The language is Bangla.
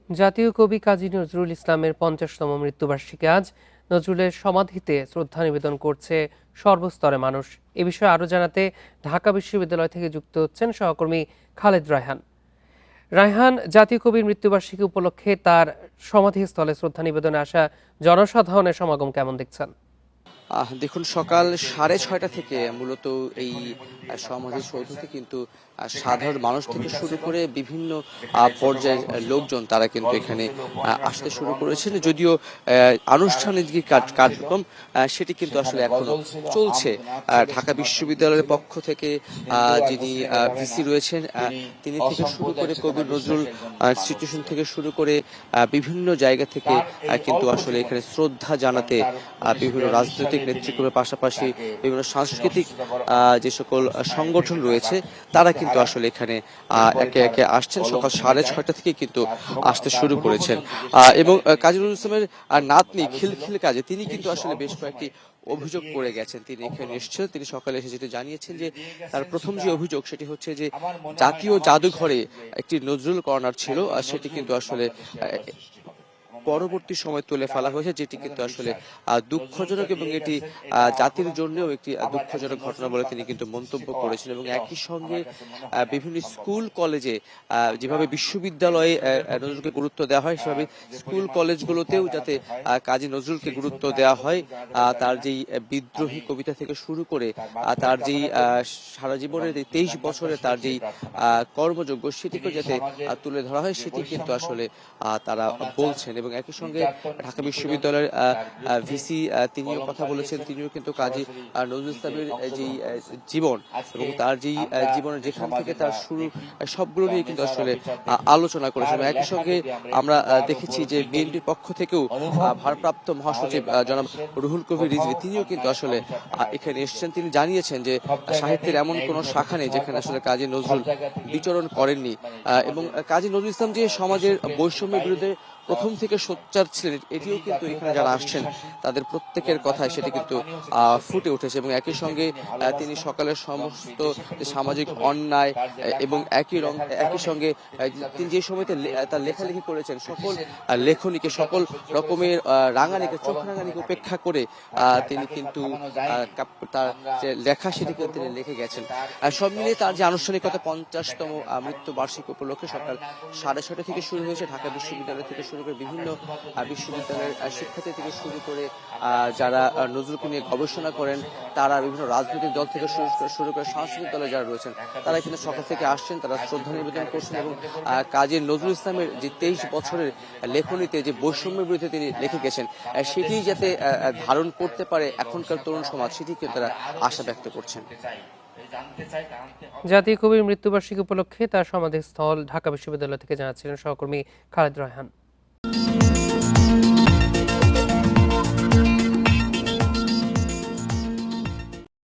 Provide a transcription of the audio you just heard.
জাতীয় কবি কাজী নজরুল ইসলামের ৫০তম মৃত্যুবার্ষিকী আজ। নজরুলের সমাধিতে শ্রদ্ধা নিবেদন করছে সর্বস্তরের মানুষ। এ বিষয়ে আরও জানাতে ঢাকা বিশ্ববিদ্যালয় থেকে যুক্ত হচ্ছেন সহকর্মী খালেদ রায়হান। রায়হান, জাতীয় কবির মৃত্যুবার্ষিকী উপলক্ষে তার সমাধিস্থলে শ্রদ্ধা নিবেদনে আসা জনসাধারণের সমাগম কেমন দেখছেন? দেখুন, সকাল 6:30 থেকে মূলত এই সমাধিসৌধতে কিন্তু সাধারণ মানুষ থেকে শুরু করে বিভিন্ন পর্যায়ের লোকজন তারা কিন্তু এখানে আসতে শুরু করেছেন। যদিও আনুষ্ঠানিক যে কার্যক্রম সেটি কিন্তু আসলে এখনো চলছে। ঢাকা বিশ্ববিদ্যালয়ের পক্ষ থেকে যিনি ভিসি রয়েছেন তিনি থেকে শুরু করে কবি নজরুল ইনস্টিটিউশন থেকে শুরু করে বিভিন্ন জায়গা থেকে কিন্তু আসলে এখানে শ্রদ্ধা জানাতে বিভিন্ন রাজনৈতিক নেতৃত্বের পাশাপাশি বিভিন্ন সাংস্কৃতিক যে সকল সংগঠন রয়েছে তারা কিন্তু আসলে এখানে একে একে আসছেন। সকাল 6:30 থেকে কিন্তু আসতে শুরু করেছেন এবং কাজী নজরুল ইসলামের নাতনি খিলখিল কাজী তিনি কিন্তু আসলে বেশ কয়েকটি অভিযোগ করে গেছেন। তিনি এখানে এসেছেন, তিনি সকালে এসে যেটি জানিয়েছেন যে তার প্রথম যে অভিযোগ সেটি হচ্ছে যে জাতীয় জাদুঘরে একটি নজরুল কর্নার ছিল, সেটি কিন্তু আসলে পরবর্তী সময় তুলে ফেলা হয়েছে, যেটি কিন্তু আসলে দুঃখজনক এবং এটি জাতির জন্যও একটি দুঃখজনক ঘটনা বলে তিনি কিন্তু মন্তব্য করেছেন। এবং একই সঙ্গে বিভিন্ন স্কুল কলেজে যেভাবে বিশ্ববিদ্যালয়ে নজরুলকে গুরুত্ব দেওয়া হয় সেভাবে স্কুল কলেজগুলোতেও যাতে কাজী নজরুলকে গুরুত্ব দেওয়া হয়। তার যেই বিদ্রোহী কবিতা থেকে শুরু করে তার যেই সারা জীবনের 23 বছরে তার যেই কর্মযোগ্য সেটিকে যাতে তুলে ধরা হয় সেটি কিন্তু আসলে তারা বলছেন। এবং একই সঙ্গে ঢাকা বিশ্ববিদ্যালয়ের ভিসি তিনিও কথা বলেছেন। তিনিও কিন্তু কাজী নজরুল ইসলামের যেই জীবন এবং তার যেই জীবনের যেখান থেকে তার শুরু সবগুলো নিয়ে কিন্তু আসলে আলোচনা করেছেন। একই সঙ্গে আমরা দেখেছি যে বিএনপির পক্ষ থেকেও ভারপ্রাপ্ত মহাসচিব জনাব রুহুল কবির রিজভী তিনিও কিন্তু আসলে এখানে এসেছেন। তিনি জানিয়েছেন যে সাহিত্যের এমন কোনো শাখা নেই যেখানে আসলে কাজী নজরুল বিচরণ করেননি। এবং কাজী নজরুল ইসলাম যে সমাজের বৈষম্যের বিরুদ্ধে প্রথম থেকে সোচ্চার ছিলেন এটিও কিন্তু এখানে যারা আসছেন তাদের প্রত্যেকের কথায় সেটি কিন্তু ফুটে উঠেছে। এবং একই সঙ্গে তিনি সকালের সমস্ত সামাজিক অন্যায় এবং একই সঙ্গে তিনি যে সময়তে তার লেখালেখি করেছেন সকল লেখনীকে সকল রকমের রাঙানিকে চোখ রাঙানিকে উপেক্ষা করে তিনি কিন্তু তার যে লেখা সেটিকে তিনি লিখে গেছেন। সব মিলিয়ে তার যে আনুষ্ঠানিকতা 50তম মৃত্যুবার্ষিকী উপলক্ষে সকাল 6:30 থেকে শুরু হয়েছে। ঢাকা বিশ্ববিদ্যালয় থেকে শুরু করে বিভিন্ন বিশ্ববিদ্যালয়ের শিক্ষার্থী থেকে শুরু করে যারা নজরুলকে নিয়ে গবেষণা করেন তারা বিভিন্ন রাজনৈতিক দল থেকে শুরু করে সাংস্কৃতিক দলে যারা রয়েছেন তারা কিন্তু সকাল থেকে আসছেন, তারা শ্রদ্ধা নিবেদন করছেন। এবং কাজী নজরুল ইসলামের যে 23 বছরের লেখনীতে যে বৈষম্যের বিরুদ্ধে তিনি লিখে গেছেন সেটি যাতে ধারণ করতে পারে এখনকার তরুণ সমাজ সেটিকে তারা আশা ব্যক্ত করছেন। জাতীয় কবির মৃত্যুবার্ষিকী উপলক্ষে তার সমাধিস্থল ঢাকা বিশ্ববিদ্যালয় থেকে জানাচ্ছিলেন সহকর্মী খালেদ রায়হান।